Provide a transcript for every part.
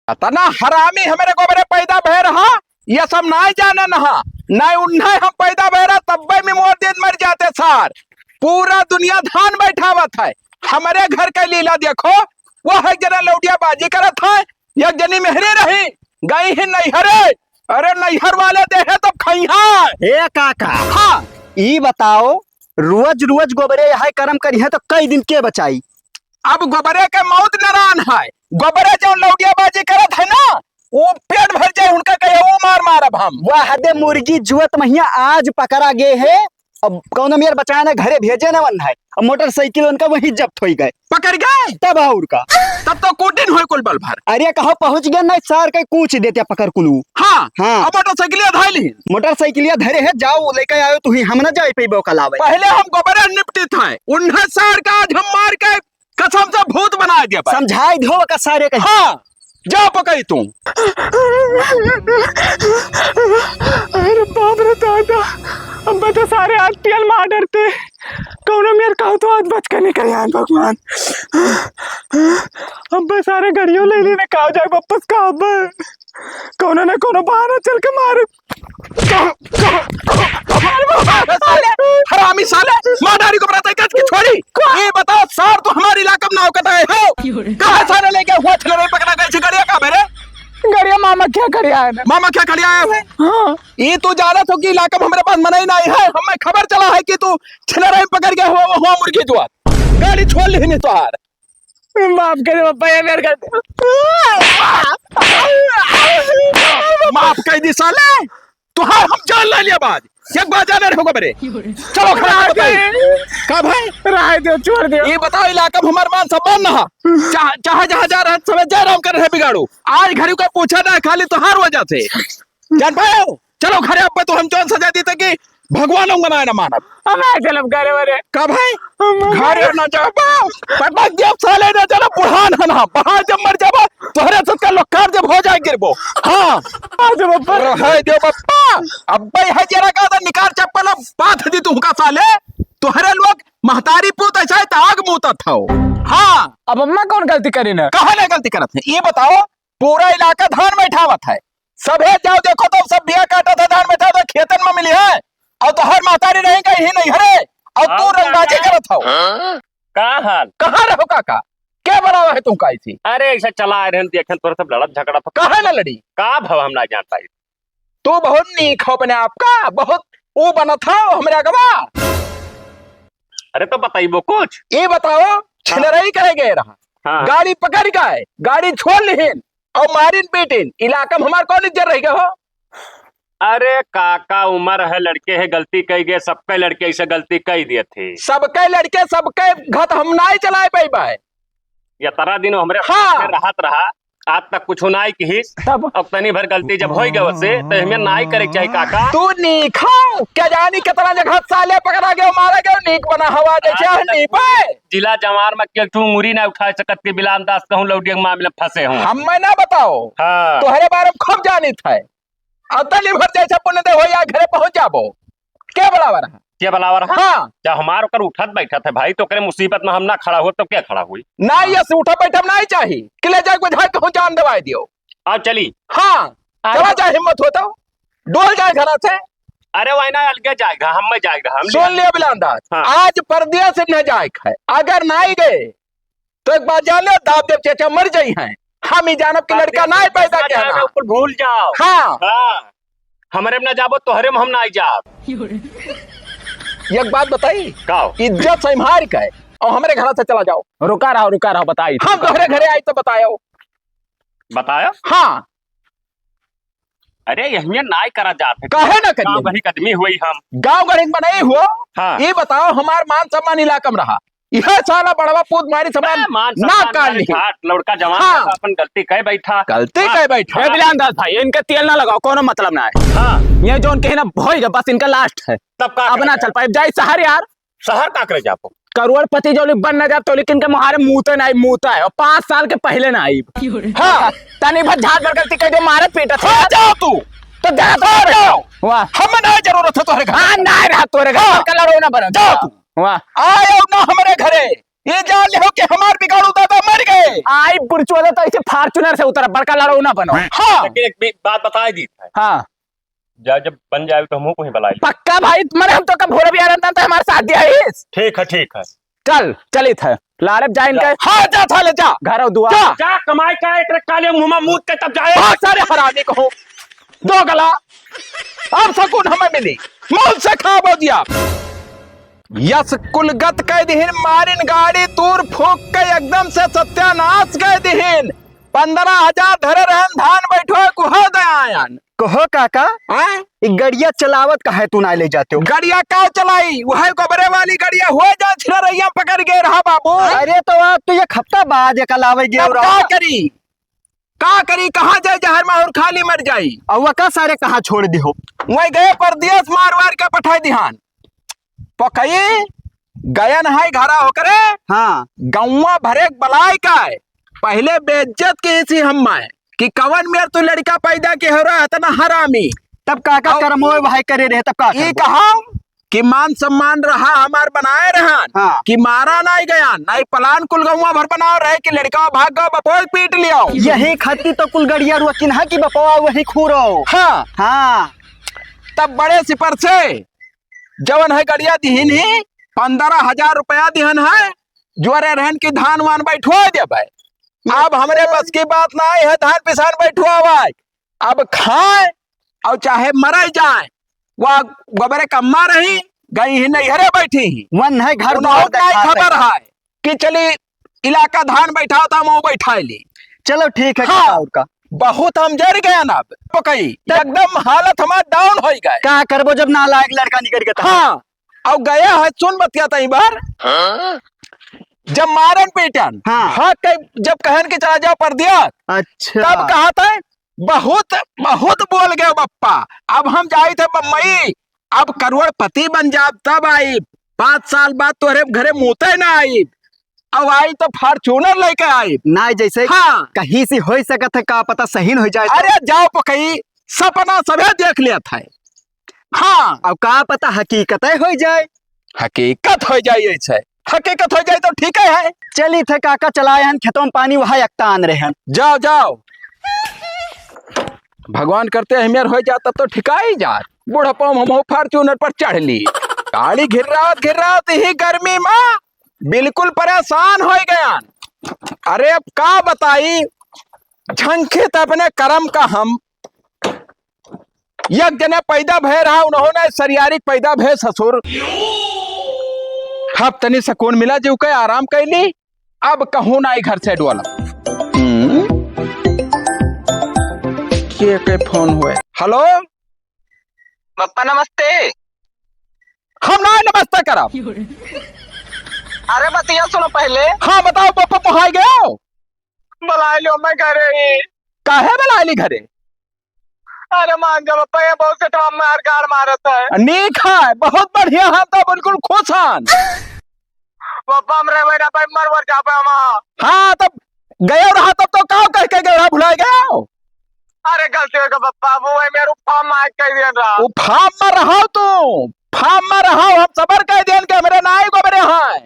तना हरामी हमारे को मेरे पैदा भय रहा ये सब ना जाने नहा ना उन्हें हम पैदा भय रहा तब में मोर दिन मर जाते सार। पूरा दुनिया धान बैठावत है हमारे घर का लीला देखो। वो है जना लौटिया बाजी करत है एक जनी मेहरी रही गई ही नैहरे। अरे नैहर वाले देहे तो खैहा ए काका हाँ ई बताओ रोज रोज गोबरे है कर्म करी है तो कई दिन के बचाई। अब गोबरे के मौत नारायण है। गोबरे जो लौटिया बाजी करत है ना वो पेट भर जाए उनका कहे वो मार मार। अब हम वह हदे मुर्गी जुअत महिया आज पकड़ा गे है। अब कौन मेरे बचाने घरे भेजे न वन है। अब मोटरसाइकिल उनका वही जब्त हो गए पकड़ गए तब और का तब तो कुटिन हो कुल बल भर। अरे कहो पहुंच गए ना सार के कूच देते पकड़ कुलू। हाँ हाँ अब मोटरसाइकिल धाली मोटरसाइकिल धरे है जाओ लेके आयो तू ही हम न जाए पे कल आवे। पहले हम गोबरे निपटी था उन्हें सार का आज हम मार के कसम से भूत बना दिया समझाई दो का सारे का। हाँ जा पकड़ी तू। अरे बाप रे दादा अब तो सारे आज तेल मार डरते कौन मेरे कहो तो आज बच कर निकल यार भगवान। अब सारे गाड़ियों ले लेने कहा जाए वापस कहा कौन ना कौन बहाना चल के मार। हरामी साले मादारी को बताते कच की छोड़ी। ये बताओ सार तो हमारे इलाके में नाव कटाए हो कहां सारे लेके हुआ छलरे पकड़ा गए गड़िया का मेरे गड़िया मामा क्या गड़िया है मामा क्या खड़िया है। हाँ ये तू जा रहा था कि इलाका में हमारे पास मना ही नहीं है। हमें खबर चला है कि तू छलरे पकड़ गया हुआ मुर्गी जुआ गाड़ी छोड़ ली नहीं तो हार माफ कर पापा ये मेरे कर माफ कर दी साले तुहार हम जान ले लिया बाज एक बार जाने रहोगे मेरे। चलो खड़ा का भाई राय दो छोड़ दो। ये बताओ इलाका में हमारे मान सब ना चाहे जहाँ जा रहे समय जय राम कर रहे बिगाड़ू आज घर का पूछा ना खाली तुहार वजह से जान पाओ। चलो खड़े अब तो हम कौन सजा दी थे कि भगवान ना ना मानब हमें चलब करे वरे का भाई घर ना जा पटक दिया साले ना चला पुरान है ना बाहर जब मर जाबो तोहरे सबका लोकार जब हो जाए गिरबो। हाँ आज बप्पा है देव बप्पा अब भाई है जरा का निकार चप्पल बात दी तुमका साले तोहरे लोग महतारी पूत ऐसा आग मुता था। हाँ अब अम्मा कौन गलती करे ना कहा ना गलती करत है ये बताओ पूरा इलाका धान बैठावत है सब है जाओ देखो तो सब बिया काटा था धान बैठा तो खेतन में मिली है और तो हर महतारी नहीं गई ही नहीं हरे और तू रंगबाजी करत हो। का हाल कहाँ रहो काका क्या बनावा है तुमका ऐसी। अरे ऐसा चला आ रहे देखे थोड़ा सा लड़त झगड़ा था कहा ना लड़ी का भाव हम ना जानता है। तू बहुत नीक हो अपने आपका बहुत वो बना था हमारे अगवा। अरे तो बताइबो कुछ ये बताओ छिनरई कहे गए रहा हाँ। गाड़ी पकड़ गए गाड़ी छोड़ लिहिन और मारिन पीटिन इलाका में हमारे कौन इज्जत रह गए हो। अरे काका उम्र है लड़के है गलती कही गए सबके लड़के ऐसे गलती कही दिए थे सबके लड़के सबके घत हम नहीं चलाए पाई बाय या तरा दिन हमरे हाँ। राहत रहा आज तक कुछ नाई की तब अब तनी भर गलती जब हो गए वसे तो हमें नाई करे चाहिए काका। तू नीक हो क्या जानी कितना जगह साले पकड़ा गया मारा गया नीक बना हवा जैसे नहीं पाए जिला जवार में के तू मुरी ना उठा सकत के बिलाम दास कहूं लौटिया के मामले में फंसे हूं हम मैं ना बताओ हाँ। तोहरे बारे में खूब जानी था अतली भर जैसा पुण्य दे हो या घरे पहुंच जाबो क्या बराबर है क्या बलावर हाँ जब हमार ऊपर उठत बैठा था भाई तो करे मुसीबत में हम ना खड़ा हो तो क्या खड़ा हुई ना ये से उठा बैठा नहीं चाहिए किले जाके बुझा कहूं जान दवाई दियो। अब चली हाँ चला जाए हिम्मत हो तो डोल जाए घर से। अरे वही ना अलगे जाएगा हम में जाएगा हम सुन लिया बिलांदाज हाँ। आज परदिया से न जाए है अगर ना ही गए तो एक बात जान लो दाव देव चेचा मर जाई हैं हम ही जानब के लड़का ना ही पैदा किया ना। ऊपर भूल जाओ हाँ हाँ हमारे में ना जाबो तोहरे में हम ना आई जाब। एक बात बताई काओ इज्जत से मार के और हमारे घर से चला जाओ। रुका रहा बताई हम तोहरे घरे आई तो बताओ। बताया हाँ अरे यही नाई करा जाते काहे ना करिए वही कदमी हुई हम गाँव गरीब में नहीं हुआ। हाँ। ये बताओ हमार मान सम्मान इलाका में रहा यह साला बड़वा पूत मारी सम्मान ना काट ली लड़का जवान हाँ। अपन गलती कह बैठा गलती कह बैठा ए बिलांदाज भाई इनके तेल ना लगाओ कोनो मतलब ना है। हाँ ये जो उनके है ना भोई बस इनका लास्ट है तब का अब ना चल पाए जाए शहर यार शहर का करे जापो करोड़पति जो लोग बन न जाए तो लेकिन के मुहारे मुंहते नहीं मुंहता है और 5 साल के पहले ना आई। हाँ तनी भर झाड़ भर गलती कर जो मारे पीटा था जाओ तू तो जा तो जाओ वाह हमें ना जरूरत है तोहरे घर हाँ ना रहा तोरे घर का लड़ो ना बनो जाओ तू वाह आयो ना हमारे घरे ये जान ले हो कि हमार बिगाड़ू दादा मर गए। आई पुरचोले तो ऐसे फार्चूनर से उतर, बड़का लड़ो ना बनो। हाँ लेकिन एक बात बता दी है, हाँ जब बन जाए तो हमको को ही बुलाई। पक्का भाई, तुम्हारे हम तो कब भोरे भी आ रहा था हमारे साथ दिया है। ठीक है चल चली था लाड़े जाए इनके। हाँ जा था ले जा घर और दुआ जा। जा कमाई का एक काले मुंह मूद के तब जाए। बहुत सारे हरामी को हो दो गला अब सुकून हमें मिली मुंह से खा बो दिया। यस कुलगत कह दिहिन मारिन गाड़ी तूर फूक के एकदम से सत्यानाश कह दिहिन। 15,000 धरे रहन धान बैठो कुहा दयान। कहो काका, हैं? एक गड़िया चलावत का है तू ना ले जाते हो? गड़िया का चलाई वह गोबरे वाली गड़िया हुए जा छिरैया पकड़ गए रहा बाबू। अरे तो आप तो एक हफ्ता बाद कल आवे गे अब का करी कहाँ जाए जहर माहौर खाली मर जाई। और का सारे कहाँ छोड़ दी हो? वही गए परदेश मार के पठाई दिहान पकई गया नहाई घरा होकर हाँ गौवा भरे बलाई का है। पहले बेइज्जत की इसी हम कि कवन मेर तू लड़का पैदा के हो रहा है ना हरामी। तब काका करमोए भाई करे रहे तब का ये कहा कि मान सम्मान रहा हमार बनाए रहन हाँ। कि मारा नहीं गया नहीं पलान कुल गौवा भर बनाओ रहे कि लड़का भाग गो बपोई पीट लियो। यही खत्ती तो कुल गड़िया रुआ किन्हा की बपवा वही खूरो। हाँ हाँ तब बड़े सिपर से जवन है गड़िया दिहिन ही 15,000 रुपया दिहन है जुआरे रहन की धान वान बैठवा दे भाई। अब हमरे बस की बात ना है धान पिसान बैठवा भाई। अब खाए और चाहे मर जाए वह गोबरे कम्मा रही गई ही नहीं हरे बैठी ही वन है घर खबर है कि चली इलाका धान बैठा था मुँह बैठा ली। चलो ठीक है हाँ। काका और का बहुत हम जर गए ना पकई एकदम हालत हमार डाउन हो गए। का करबो जब नालायक लड़का निकल के था। हाँ और गया है सुन बतिया तई बार जब मारन पीटन हाँ। हाँ जब कहन के चला जाओ पर दिया अच्छा तब कहा था बहुत बहुत बोल गए बप्पा। अब हम जाए थे बम्बई अब करोड़पति बन जा तब आई 5 साल बाद तोरे घरे मुँहते ना आई। अब आई तो फॉर्चूनर लेके आई ना जैसे हाँ। कहीं से हो सकत है का पता सही न हो जाए। अरे जाओ पकई सपना सभे देख लिया था। हाँ अब का पता हकीकत हो जाए। हकीकत हो जाए ऐसे हकीकत हो जाए तो ठीक है। चली थे काका चलाए हन खेतों में पानी वहां एकता आन रहे हन। जाओ जाओ भगवान करते हमेर हो जाता तो ठिकाई जा बुढ़पा हम फॉर्चूनर पर चढ़ ली गाड़ी घिर्रात ही गर्मी में बिल्कुल परेशान हो गया। अरे अब का बताई झंखित अपने कर्म का हम एक जने पैदा भय रहा उन्होंने सरियारी पैदा भय ससुर हब तनी सुकून मिला जीव के आराम कैली। अब कहूं ना घर से डोला के फोन हुए। हेलो पप्पा नमस्ते। हम ना नमस्ते करब। अरे बतिया सुनो पहले। हाँ बताओ पप्पा पहुंच गए बुला लो मैं घरे ही। काहे बुला ली घरे? अरे मान जा पप्पा ये बहुत से टाइम में गाड़ मारत है। नीक है बहुत बढ़िया हम तो बिल्कुल खुश हन। पप्पा हमरे बेटा भाई मर जाबे हम। हाँ तब गए रहा तब तो का कह के गए भुला गए। अरे गलती हो गई पप्पा वो है मेरे फार्म में कह दिया रहा। वो फार्म में रहो तू फार्म में रहो हम सबर कह देन के हमरे नाई को बरे हैं।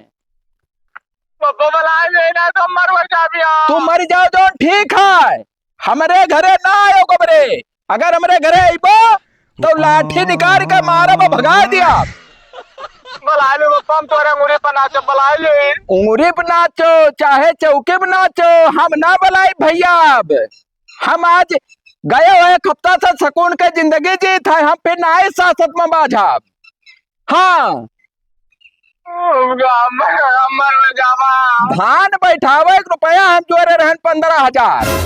पप्पा बुला लेना तो मर जाबे। तू मर जाओ जो ठीक है हमरे घरे ना आयो को बरे। अगर हमरे घरे आइबो तो लाठी निकाल के मारब भगा दिया। बुला लो पप्पा हम तोरे अंगूरी पर नाचो बुला ले। उंगली पर नाचो चाहे चौके पर नाचो हम ना बुलाई भैया। अब हम आज गए हुए एक हफ्ता से सुकून के जिंदगी जी था हम फिर नए सासत में बाझाब। हाँ मर जाबा। धान बैठावे 1 रुपया हम जोरे रहन 15,000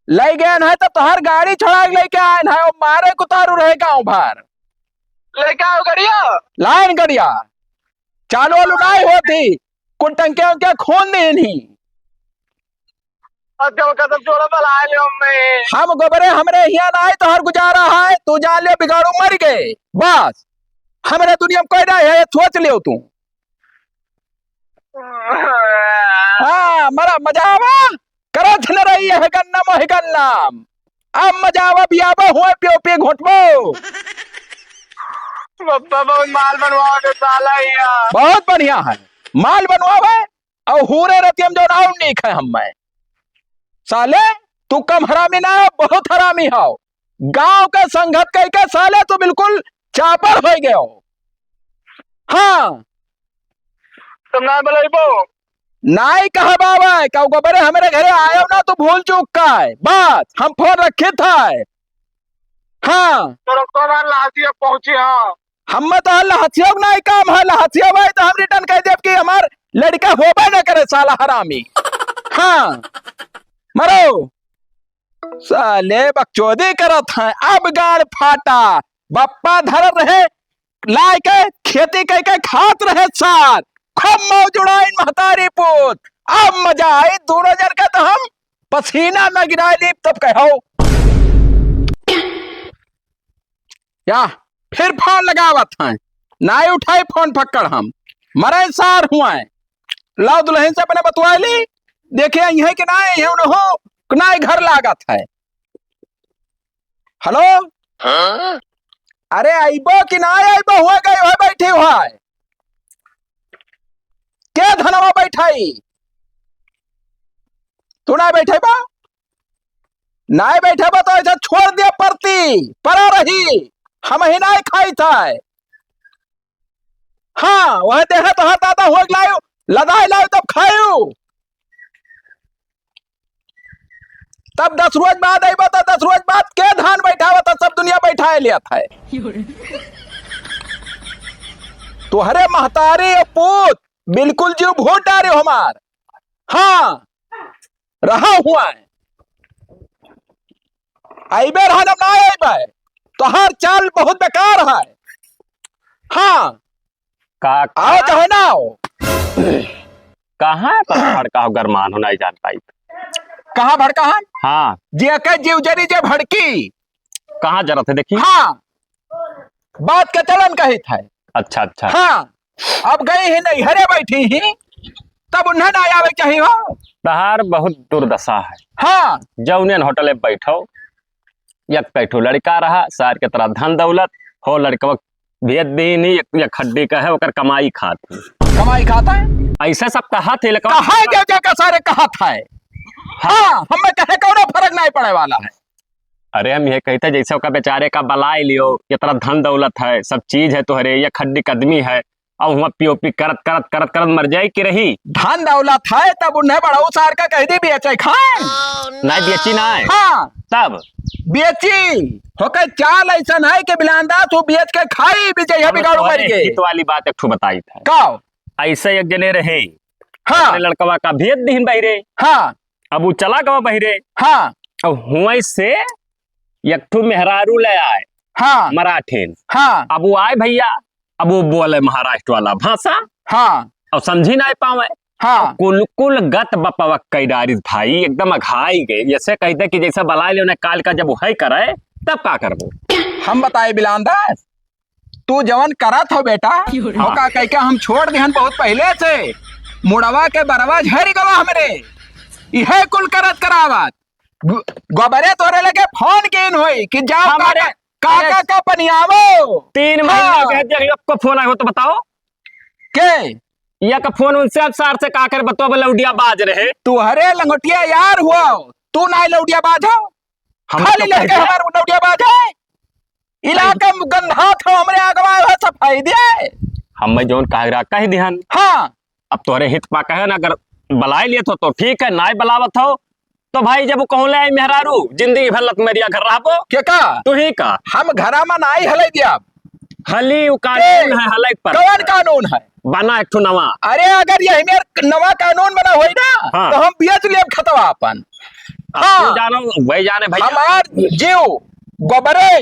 ले गए है तो तोहर गाड़ी छोड़ा लेके आए है और मारे कुतारू रहे गाँव भर लेके आओ गड़िया लाइन गड़िया चालू वालू नहीं होती कुल टंके उनके खून दी नहीं। जब कदम जोड़ा बुला लो मैं। हम गोबरे हमरे यहाँ ना आए तो हर गुजारा है तू जान ले बिगाड़ू मर गए बस हमरे दुनिया में कोई नहीं है सोच लियो तू। हाँ मरा मजा आवा करो धन रही है गन्ना मोहि गन्ना अब मजा आवा बियाबो हुए पियो पे घोटबो। पप्पा बहुत माल बनवाओ तो साला ही बहुत बढ़िया है माल बनवावे और हुरे रतियम जो नाउ नीक है हम मैं साले तू कम हरामी ना हो, बहुत हरामी हो। गांव के संगत कह के साले तू बिल्कुल चापर हो गए हो। हाँ तुम ना बोलेबो नाई कहा बाबा कहो गोबरे हमारे घरे आयो ना तो भूल चूक का है बस हम फोन रखे था। हाँ तो को बार लाजी पहुंची हां हम तो लहसियोग नहीं काम है लहसियोग है तो हम रिटर्न कह देब कि हमार लड़का होबे न करे साला हरामी। हाँ मरो साले बकचोदी करत है अब गाड़ फाटा बप्पा धर रहे लाए के खेती कह के खात रहे साथ खूब मौज उड़ाइन महतारी पूत। अब मजा आई दोनों जन का तो हम पसीना न गिराए ली तब कहो या फिर फोन लगावत है नाई उठाई फोन पकड़ हम मरे सार हुआ है लाओ दुल्हन से अपने बतवा ली देखे यही कि ना ये हो ना घर लागत है। हेलो अरे आइबो कि ना आइबो हुआ गई हुआ बैठी हुआ है क्या धनवा बैठाई तू ना बैठे बा ना बैठे बा तो ऐसा छोड़ दिया परती परा रही हम ही ना खाई था। हाँ वह देखा तो हाथ आता हुआ लायो लदाई लायो तब खायो तब 10 रोज बाद आई बता 10 रोज बाद के धान बैठावा था सब दुनिया बैठाए लिया था। तुहरे महतारी और पूत बिल्कुल जीव भोट डारे हो हमार। हाँ रहा हुआ है आईबे रहा ना आईबे तो हर चाल बहुत बेकार है। हाँ काका आओ चाहे ना आओ कहाँ भड़का गरमान हो नहीं जान पाई। कहाँ भड़का है हाँ जे के जीव जरी जे भड़की कहाँ जरा थे देखी। हाँ बात का चलन कही था। अच्छा अच्छा हाँ अब गई ही नहीं हरे बैठी ही तब उन्हें ना आवे चाहिए हो। तहार बहुत दुर्दशा है। हाँ जौनियन होटल में बैठो एक पैठो लड़का रहा सार के तरह धन दौलत हो लड़का भेज दी नहीं एक खड्डी का है ओकर कमाई खाती कमाई खाता है ऐसा सब कहा थे लेकिन कहा गया जाकर सारे कहा था। हाँ हमें कहे कौनो फर्क नहीं पड़े वाला है। अरे हम ये कहते जैसे ओका बेचारे का बलाई लियो ये तरह धन दौलत है सब चीज है तुहरे ये खड्डी कदमी है अब वहाँ पीओपी करत करत करत करत मर जाए कि रही धन दौलत है तब उन्हें बढ़ाऊ सार का कह दी बेचे खाए नहीं बेची ना है हाँ तब बेची होकर चाल ऐसा है कि बिलांदा तू बेच के खाई भी चाहिए बिगाड़ू मर गए हित वाली बात एक ठो बताई था कहो ऐसे एक जने रहे हाँ लड़कवा का भेज दीन बहिरे हाँ अब वो चला गवा बहिरे हाँ अब हुआ से एक ठो मेहरारू ले आए हाँ मराठीन हाँ अब वो आए भैया अब वो बोले महाराष्ट्र वाला भाषा हाँ अब समझी ना पावे हाँ कुल गत बपवक कैडारिस भाई एकदम अघाई गए जैसे कहते कि जैसे बला ले उन्हें काल का जब वो है करे तब का करबो। हम बताए बिलांदास तू जवन करत हो बेटा होका कह के हम छोड़ दिहन बहुत पहले से मुड़वा के बरवा झड़ गवा हमरे यह कुल करत करावत गोबरे तोरे लगे फोन केन होई कि जाओ हमारे काका का पनियावो 3 महीना कह दिया आपको फोन आया हो तो बताओ के या का फोन उनसे अब सार से काकर बताओ बोले लौडिया बाज रहे तू हरे लंगोटिया यार हुआ तू ना लौडिया बाज हो खाली लड़के हमारे लौडिया बाज है इलाका गंधा था हमरे आगवा है सफाई दे हम जोन कागरा कह दिहन हाँ अब तोरे हित पा कहे ना अगर बलाई लिए तो ठीक है ना बलावत हो तो भाई जब कहूँ ले मेहरारू जिंदगी भर लत मेरिया घर रहो के का तू ही का हम घरा में नाई हले दिया हली कानून है हलक पर कौन कानून है बना एक ठो नवा अरे अगर यही मेरे नवा कानून बना हुई ना हाँ। तो हम बेच लिए खतवा अपन हाँ। जानो वही जाने भैया हमार जीव गोबरे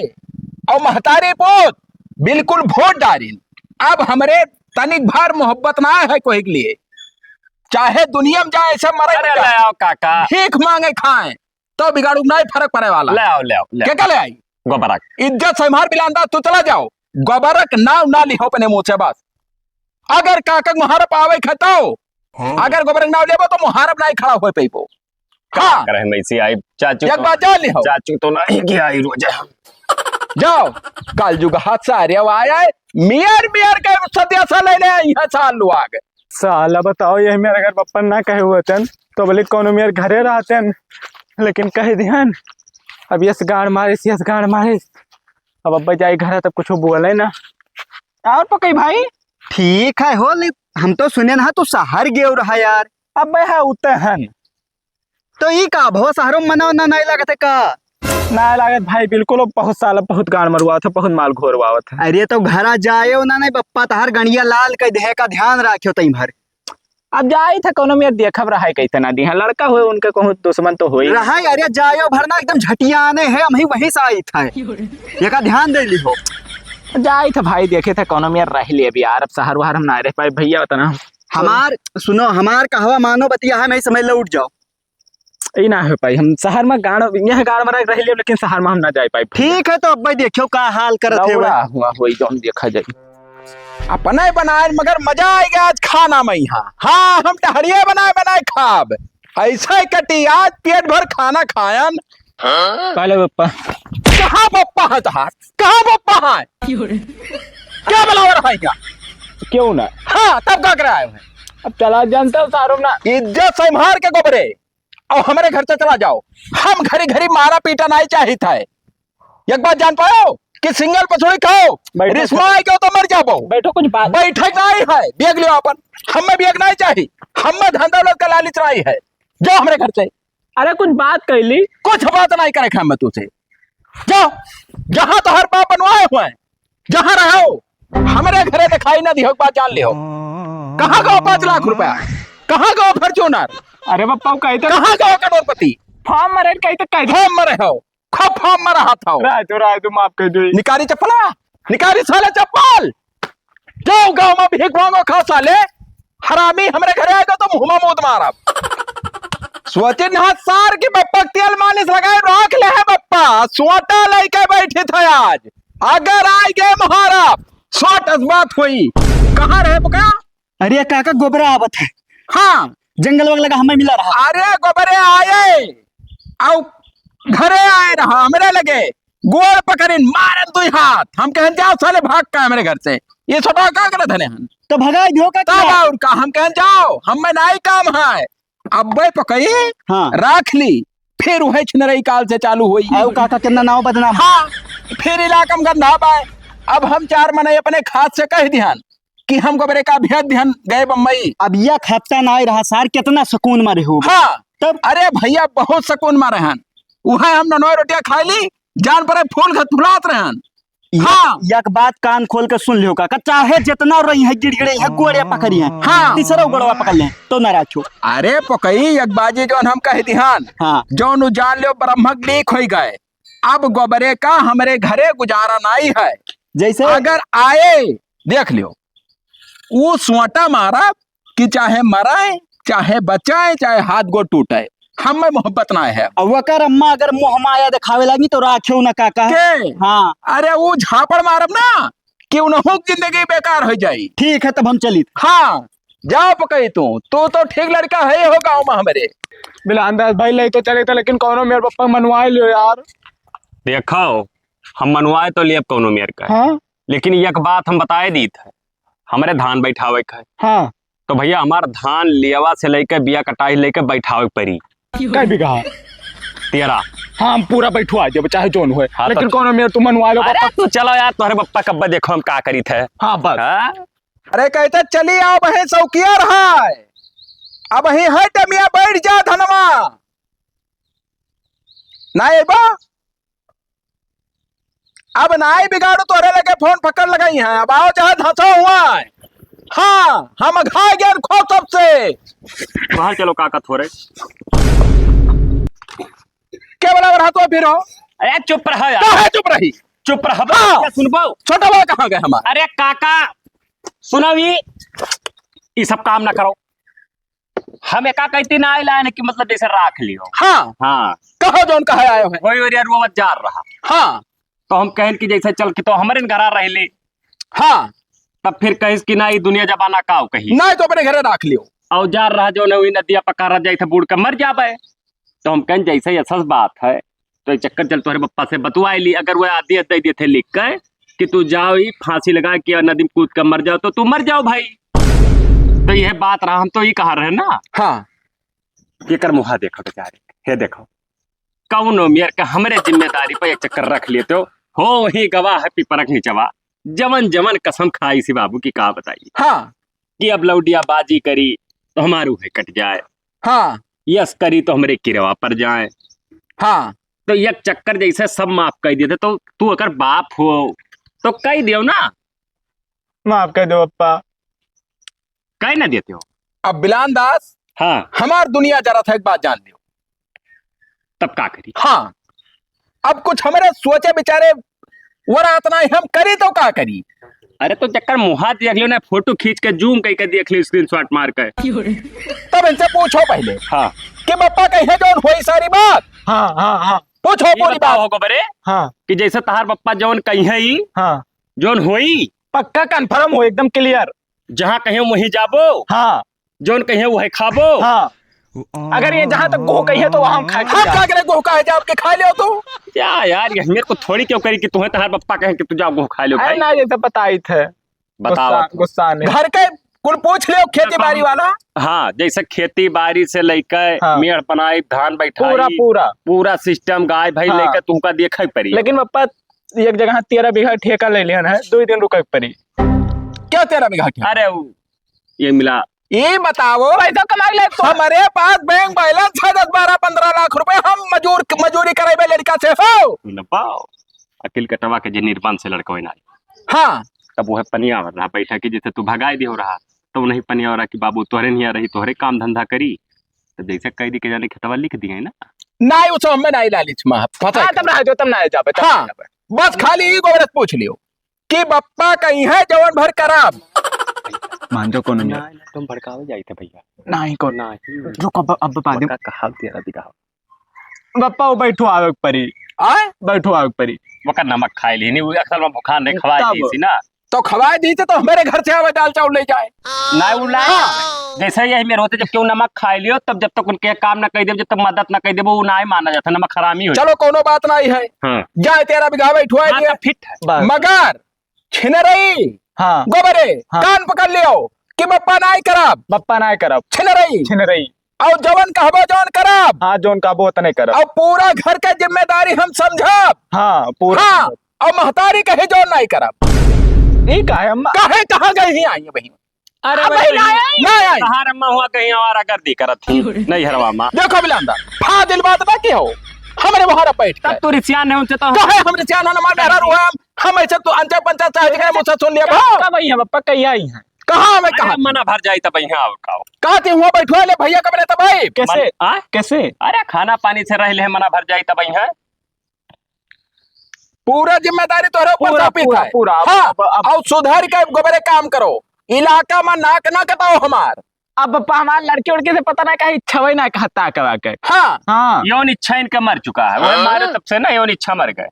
और महतारी पोत बिल्कुल वोट डारिन अब हमरे तनिक भर मोहब्बत ना है कोई के लिए चाहे दुनिया में जाए ऐसे मरे अरे ले आओ काका भीख मांगे खाएं तो बिगाड़ू नहीं फर्क पड़े वाला ले आओ क्या ले आई गोबरा इज्जत से मार बिलांदा तू चला जाओ गोबरक नाव ना लिहो अपने मुंह से बस अगर काका मुहारब आवे खतो अगर गोबरक नाव लेबो तो मुहारब नहीं खड़ा हो पेबो हाँ करे मैसी आई चाचू एक बार जा लिहो चाचू तो नहीं कि आई रोज जाओ कल जुग हाथ सारे आया मियर मियर के सद्या सा ले ले यहाँ साल लुआ गए साला बताओ, ये मेरे घर पप्पा ना कहे हुए थे तो बोले कोनो मेरे घरे रहते हैं, लेकिन कह दिहन अब यस गाड़ मारे अब अब्बा जाए घर तब कुछ बोले ना। और पकई भाई ठीक है हो, हम तो सुने ना तू शहर गए रहा यार। अब है उतहन तो ई का भो शहरों में मना ना नहीं लगते का? ना लागत भाई, बिल्कुल बहुत साला बहुत गाड़ मरवा था, बहुत माल घोरवा था। अरे तो घरा जाए ना नहीं बप्पा तहर गणिया लाल कह दे का ध्यान रखियो तई भर। अब जाई था कोनो मेरे देखब रहा है कैसे ना दी है, लड़का हुए उनके कहूँ दुश्मन तो हुई रहा। अरे जायो भरना एकदम झटियाने है, हम ही वहीं से आई था, ये का ध्यान दे ली हो। जाई था भाई, देखे था कोनो मेरे रह लिए अभी यार, अब शहर वहर हम ना रह पाए भैया उतना। हमार सुनो, हमार कहवा मानो बतिया है, मैं समझ लो उठ जाओ। ई ना हो पाई, हम शहर में गाड़ यहाँ गाड़ मरा रह लिए, लेकिन शहर में हम ना जा पाए। ठीक है तो अब भाई देखियो का हाल करत है हुआ हुई जो हम देखा जाए। अपने बनाए मगर मजा आएगा आज खाना में यहाँ। हाँ हम टहरिए बनाए खाब, ऐसा ही कटी आज पेट भर खाना खायन। पहले पप्पा कहाँ पप्पा है तहार, कहाँ पप्पा है, क्या बुलावा रहा है क्या? क्यों ना? हाँ तब का कराए हैं। अब चला जानता हूँ सारों ना, इज्जत से मार के गोबरे और हमारे घर से चला जाओ। हम घरी घरी मारा पीटा नहीं चाहिए था। एक बात जान पाओ कि सिंगल पछोड़ी खाओ, रिश्मा आई क्यों तो मर जाओ। बैठो कुछ बात। बैठक नहीं है, बेग लियो अपन, हमें बेग नहीं चाहिए, हमें धंधा लोग का लालच नहीं है। जाओ हमारे घर से। अरे कुछ बात कैली, कुछ बात नहीं करे हम तुझसे। जाओ जहां तो हर पाप बनवाए हुए हैं, जहां रहो हमारे घरे दिखाई ना दी हो, बात जान लियो। कहाँ गो 5 लाख रुपया, कहाँ गो फॉर्च्यूनर, अरे पप्पा कहते कहाँ गो करोड़पति, फॉर्म मरे कहते कहते फॉर्म मरे हो, खूब फॉर्म मरा हाथ हो। राय तो माफ कर दो। निकारी चप्पला, निकारी साले चप्पल। जाओ गाँव में भीख मांगो खाओ साले, हरामी हमारे घरे आएगा तो मुंह में मूत मारा। सोचे ना सार की बप्पा तेल मालिश लगाए रख ले है बप्पा, सोटा लेके बैठे थे आज। अगर आए गए महाराज सोट बात हुई, कहाँ रहे बुका? अरे काका गोबरा आवत है, हाँ जंगल वगल हमें मिला रहा। अरे गोबरे आए आओ घरे आए रहा, हमारे लगे गोड़ पकड़िन मारन तु हाथ। हम कहन जाओ साले भाग का हमारे घर से, ये छोटा क्या करत है हम तो भगाई दियो का तब और का। हम कहन जाओ हम में नहीं काम है, अब पकई हाँ राख ली, फिर वही छिनरई काल से चालू हुई। आओ काका कितना नाव बदनाम। हाँ फिर इलाका में गंदा पाए। अब हम 4 महीने अपने खाद से कह ध्यान कि हम गोबरे का भेद ध्यान गए बम्बई। अब यह खपता ना रहा सार, कितना सुकून में रहो। हाँ तब अरे भैया बहुत सुकून में रहन, वहाँ हम नौ रोटियां खाई ली, जान पर फूल फुलात रहन। हाँ एक बात कान खोल के सुन लियो काका, चाहे जितना रही है गिड़गिड़े है गोड़े पकड़ी है, हाँ तीसरा गोड़वा पकड़ ले तो ना राखो। अरे पकई एक बाजी जो हम कह ध्यान, हाँ जो जान लो ब्रह्मक लीक हो गए। अब गोबरे का हमारे घरे गुजारा नहीं है। जैसे अगर आए देख लियो, वो सोटा मारा कि चाहे मराए चाहे बचाए चाहे हाथ गोड़ टूटे, हमें मोहब्बत ना है। अवकर अम्मा अगर मोह माया दिखावे लगी तो राखियो ना काका। के हाँ अरे वो झापड़ मारब ना कि उन्हों जिंदगी बेकार हो जाई। ठीक है तब हम चली। हाँ जाओ पकई तू तो ठीक लड़का है हो गाँव में हमारे। बिला अंदाज भाई ले तो चले था, लेकिन कौनो मेरे पप्पा मनवाए लियो यार। देखो हम मनवाए तो लिए कौनो मेर का, हाँ लेकिन एक बात हम बताए दी थे, हमारे धान बैठावे का है। हाँ तो भैया हमार धान लियावा से लेके बिया कटाई लेके बैठावे परी कई बीघा 13। हाँ हम पूरा बैठवा जब चाहे जोन हुए, हाँ, लेकिन तो- कौनो मेरे तुम मनवा लो। अरे तू चलो यार, तुम्हारे पप्पा कब्बा देखो हम का करी थे। हाँ बस हाँ? अरे कहते चली आओ बहे सौकिया रहा है, अब ही है टमिया बैठ जा धनवा नाई बा। अब नाई बिगाड़ो तोरे लगे फोन पकड़ लगाई है, अब आओ जहां धंसा हुआ है। हाँ हम खा गए खो सबसे। बाहर चलो काका थोड़े। क्या बोला रहा तो फिर हो? अरे चुप रहो यार, कहाँ चुप रही? चुप रहो। हाँ। क्या सुनबो? छोटा बड़ा कहाँ गए हमारे? अरे काका सुनो, ये सब काम ना करो। हम एका कहती ना आए लाइन कि मतलब जैसे राख लियो। हाँ हाँ कहो जो उनका है आयो है। वही यार वो जार रहा। हाँ तो हम कहन कि जैसे चल के तो हमारे घर रह ले, हाँ तब फिर कहिस कि ना ये दुनिया जमाना का कही नहीं तो अपने घरे रख लियो। और जार रहा जो नवी नदिया पकारा जाए थे बूढ़ के मर जाबे। तो हम कहें जैसे ही असस बात है तो चक्कर चल तुम्हारे पप्पा से बतवा ली, अगर वो आदि दे दिए थे लिख के कि तू जाओ ही फांसी लगा के नदी में कूद कर मर जाओ तो तू मर जाओ भाई। तो यह बात रहा, हम तो ये कहा रहे ना हाँ कि कर मुहा देखो बेचारे, हे देखो कौनो मेयर का हमरे जिम्मेदारी पर एक चक्कर रख लेते हो वही गवाह है पिपरक निचवा। जमन जमन कसम खाई सी बाबू की का बताइए हाँ कि अब लौडिया बाजी करी तो हमारू है कट जाए, हाँ यस करी तो हमारे किरवा पर जाए। हाँ तो एक चक्कर जैसे सब माफ कर देते, तो तू अगर बाप हो तो कह दियो ना, माफ कर दो पप्पा। कह ना देते हो। अब बिलान दास हाँ हमार दुनिया जरा था एक बात जान लियो। तब का करी। हाँ अब कुछ हमारे सोचे बेचारे वरात ना हम करी तो का करी। अरे तो चक्कर मुहा देख लियो ना, फोटो खींच के जूम करके देख लियो, स्क्रीनशॉट मार कर। तब इनसे पूछो पहले हाँ कि बप्पा कहे जोन हुई सारी बात, हाँ हाँ हाँ पूछो ये पूरी बताओ बात। होगो बरे हाँ कि जैसे तहार पप्पा जौन कही है ही हाँ जौन होई, पक्का कंफर्म हो, एकदम क्लियर। जहाँ कहे वहीं जाबो, हाँ जौन कहे वही खाबो। हाँ अगर ये जहाँ तक गोह कही है तो वहाँ हम खा हाँ क्या करे गोह का है जाप के खा लियो तू। क्या यार, ये मेरे को थोड़ी क्यों करी कि तुम्हें तहार पप्पा कहे कि तू जाओ वो खा लो भाई। ना जैसे बताई थे, बताओ। गुस्सा ने। घर के कुल पूछ लियो खेती बाड़ी वाला। हाँ जैसे खेती बाड़ी से लेकर हाँ। मेड़ बनाई, धान बैठाई, पूरा पूरा पूरा सिस्टम गाय भाई हाँ। लेकर तुमका देखा पड़ी। लेकिन पप्पा एक जगह 13 बीघा ठेका ले लिया है, 2 दिन रुके पड़ी। क्या 13 बीघा क्या? अरे ये मिला, ये बताओ पैसा कमा ले तो हमारे पास बैंक बैलेंस है 10-12-15 लाख रुपए, हम मजूरी करे लड़का से हो। पाओ अकिल कटवा के जे निर्माण से लड़का ना, हाँ तब वो है पनिया हो रहा बैठा कि जैसे तू भगाई दे हो रहा, तो नहीं पनिया हो रहा कि बाबू तोहरे नहीं आ रही, तोहरे काम धंधा करी। तो जैसे कह दी के जाने खतवा लिख दिए ना, नहीं उस हमें नहीं लालिच माँ पता तब रह जाओ, तब ना जाबे। हाँ बस खाली ही गोबरत पूछ लियो कि बप्पा कहीं है जवन भर कराब। मान जो कोनो ना तुम भड़कावे जाई थे भैया। नहीं को ना रुक अब बता दे। कहा तेरा दिखा बप्पा वो बैठो आवे परी, आए बैठो आवे परी। वो का नमक खाई ली नहीं, वो अक्सर में भुखा नहीं खवाई तब। दी थी ना। तो खवाए दी थी तो हमारे घर से आवे दाल चावल ले जाए। ना उला जैसे यही मेरे होते, जब क्यों नमक खाई लियो तब जब तक उनके काम ना कह दे, जब तक मदद ना कह दे वो ना ही माना जाता, नमक हरामी हो। चलो कोनो बात नहीं है, हाँ जाए 13 बीघा बैठुआ हाँ, तब फिट है। बस। मगर छिनरई हाँ गोबरे हाँ। कान पकड़ लियो कि बप्पा नहीं कराब, बप्पा ना करब, छिनरई छिन रही। और जवन कहबो जवन कराब, हाँ जोन का बहुत नहीं करब। और पूरा घर के जिम्मेदारी हम समझब। हाँ पूरा। हाँ और महतारी कहे जो नहीं करब। ठीक है अम्मा। कहे कहाँ गई ही आई है बहन? अरे अब भाई ना आई। नहीं आई। कहाँ रम्मा हुआ कहीं आवारा गर्दी करत थी नहीं हरवा माँ। देखो बिलांदा फा दिल बात ना के हो हमारे वहां बैठ तब तो रिसियान है उनसे तो कहे हमरे चाना नमाज मेहरा रुआ हम ऐसे तो अंचा पंचा साहब के मुझसे सुन लिया भाव कब आई है बप्पा, कहीं आई है? कहाँ मैं कहा अरे मना भर जाई तब यहाँ आओ खाओ। कहते हुआ बैठवा ले भैया कबरे तब भाई कैसे आ? कैसे? अरे खाना पानी से रह ले मना भर जाई तब यहाँ। पूरा जिम्मेदारी तोहरे ऊपर पूरा सौंपी पूरा है। पूरा। हाँ अब और सुधर के गोबरे काम करो, इलाका में नाक ना कटाओ हमार। अब बप्पा हमारे लड़के उड़के से पता ना कहीं इच्छा वही ना कहता कवा के। हाँ हाँ यौन इच्छा इनका मर चुका है, वो हाँ। मारे तब से ना यौन इच्छा मर गए।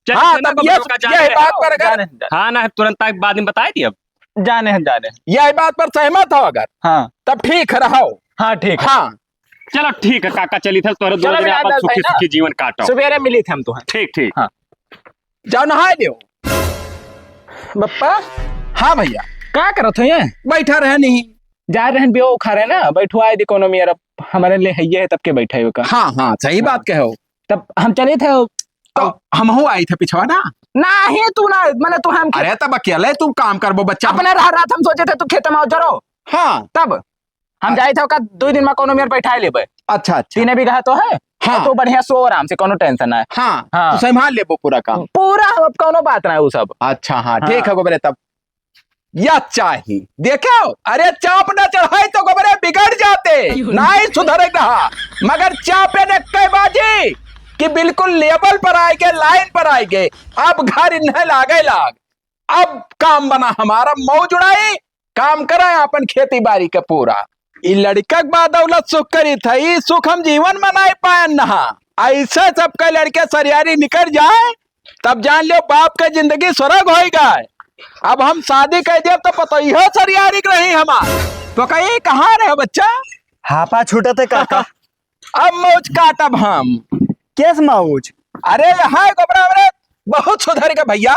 चलिए, हाँ चलना तब को रोका जाने ये रहे बात हो। पर अगर जाने हाँ ना तुरंत एक बाद में बताई दी अब। जाने हैं जाने। यह बात पर सहमत हो अगर हाँ तब ठीक रहो। हाँ ठीक है। हाँ चलो ठीक है काका, चली थे तोरे दो चलो दिन बिना आपन दस सुखी भाई ना। सुखी जीवन काटो। सवेरे मिली थे हम तो। ठीक ठीक हाँ। जाओ नहा लियो। बप्पा हाँ भैया क्या करत हो ये? बैठा रहे नहीं। जा रहे हैं बियो खा रहे हैं ना, बैठो आए इकोनॉमी यार हमारे लिए है ये है तब के बैठे हो का। हाँ हाँ सही बात कहो। तब हम चले थे तो हम हो आई थे पिछवा ना। नहीं तू ना मैंने तू हम अरे तब अकेले तुम काम करबो बच्चा। अपने रह रहा था, हम सोचे थे तू खेत में आओ जरो। हाँ तब हम जाए थे 2 दिन में कोनो मेर बैठा लेबे। अच्छा अच्छा 3 बीघा तो है। हाँ। तो बढ़िया सो आराम से, कोनो टेंशन ना है। हाँ हाँ। तो संभाल लेबो पूरा काम। पूरा अब कोनो बात ना है वो सब। अच्छा हाँ हाँ। ठीक है गोबरे तब या चाहिए देखो। अरे चाप न चढ़ाई तो गोबरे बिगड़ जाते, नहीं सुधरे रहा। मगर चापे ने कई बाजी कि बिल्कुल लेवल पर आएंगे, लाइन पर आएंगे। अब घर इन्हें लागे लाग, अब काम बना हमारा मौज उड़ाई काम करा अपन खेती बाड़ी का पूरा। ई लड़का के बाद दौलत सुख करी था, ई सुख हम जीवन में नहीं पाए नहा। ऐसे सबके लड़के सरियारी निकल जाए तब जान लो बाप का जिंदगी स्वर्ग हो गए। अब हम शादी कर दिया तो पता ही सरियारी रही हमार। तो कहीं कहाँ रहे बच्चा? हापा छूटते काका। अब मौज काटब हम। केस मौज? अरे यहाँ गोबरा बहुत सुधर के भैया।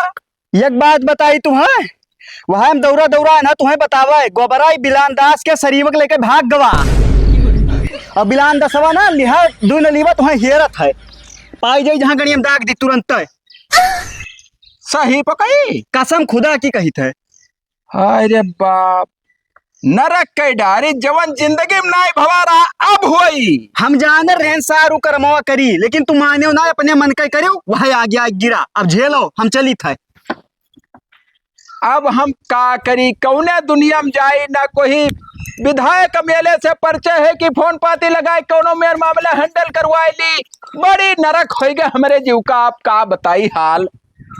एक बात बताई तुम्हें, वह हम दौरा दौरा है ना तुम्हें बतावे गोबराई बिलान दास के शरीवक लेके भाग गवा। अब बिलान दसवा ना लिहा दू नलीवा तुम्हें हेरत है पाई जाई जहाँ गणियम दाग दी तुरंत। सही पकई। कसम खुदा की कही थे। अरे बाप, नरक के डारी जवन जिंदगी में नाई भवा रहा अब हुई। हम जाने रहन सारू करमवा करी लेकिन तुम माने ना अपने मन का करो वह आ गया गिरा। अब झेलो हम चली थे। अब हम का करी, कौने दुनिया में जाई, ना कोई विधायक मेले से परिचय है कि फोन पाती लगाए कोनो मेरे मामला हैंडल करवाई ली। बड़ी नरक हो गए हमारे जीव का। आप का बताई हाल,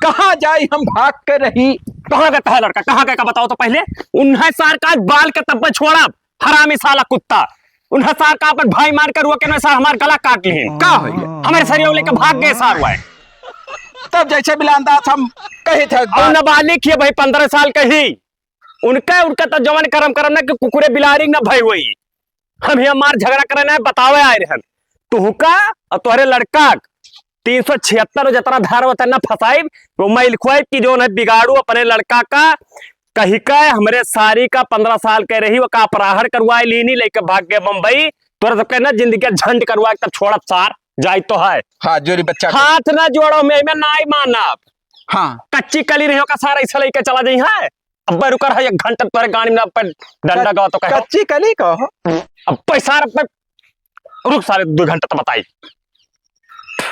कहाँ जाई हम भाग के रही। कहाँ गया है लड़का, कहाँ गया का बताओ तो पहले। उन्हें सार का बाल के तब छोड़ा हरामी साला कुत्ता। उन्हें सार का अपन भाई मार कर रुआ के सार हमारा गला काट लिए। का हो गया हमारे शरीर लेकर भाग गए सार हुआ है। तब जैसे बिलानदास हम कही थे और नाबालिग है भाई 15 साल कही। उनका तो जवन करम करम ना कि कुकुरे बिलारी ना भाई हुई। हम यहाँ मार झगड़ा करे ना बतावे आए रहन तुहका और तोहरे लड़का 376 जितना धार होता ना फसाई वो मैं लिखवाई कि जो है बिगाड़ू अपने लड़का का कही का हमरे सारी का 15 साल कह रही वो का अपराहर करवाए लीनी लेके भाग गए बम्बई। तोरा सबके ना जिंदगी झंड करवा तब छोड़त सार जाई तो है। हाँ जोरी बच्चा हाथ ना जोड़ो मैं ना मानब। हाँ कच्ची कली रही का सारा ऐसा लेके चला जाई है। अब रुकर है 1 घंटा पर गाड़ी में डंडा गाओ तो कहो कच्ची कली कहो। अब पैसा रुक सारे 2 घंटा तो बताई।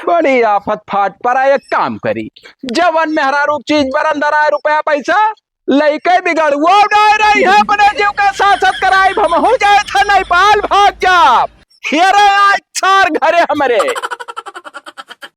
बड़ी आफत फाट पर एक काम करी, जवन मेहरा रूप चीज बरंदर आए रुपया पैसा लइके बिगड़ वो डाय रही है अपने जीव का शासक कराई हम हो जाए था नेपाल भाग जा। हेरे आज सार घरे हमारे